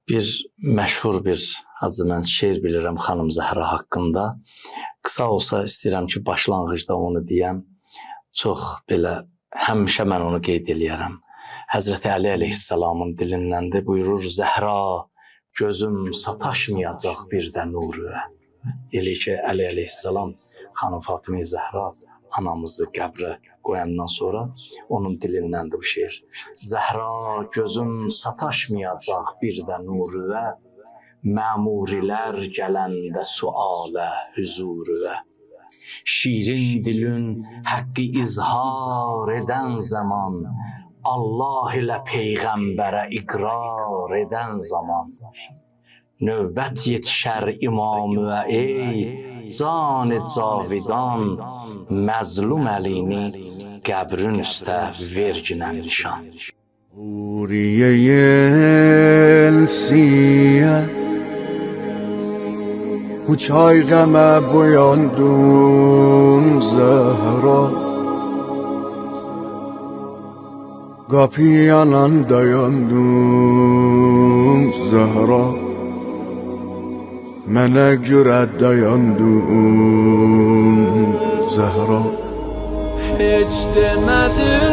Bir məşhur bir hacı mən şeir bilirəm xanım Zəhra haqqında. Qısa olsa istəyirəm ki, başlanğıcda onu deyəm. Çox belə həmişə mən onu qeyd eləyərəm. Həzrəti Əli əleyhissalamın dilindəndir. Buyurur: Zəhra gözüm sataşmayacaq bir də nuruna. Elə ki, Əli əleyhissalam xanım Fatıma Zəhra anamızı qəbrə qoyandan sonra onun dilindəndir bu şeir. Zəhra gözüm sataşmayacaq bir də nuruna, məmurilər gələndə sualə hüzuruna. Şirin dilün haqqı izhar edən zaman, Allah ilə peyğəmbərə iqrar edən zaman, növbət yetişər imamıya ey can-ı cavidan, məzlum əlini qəbrin üstə verginən nişan. Huriye yelsiye Uçay qəmə boyandun Zəhra, qapı yanan dayandun Zəhra, mənə görə dayandun Zəhra. Heç demədim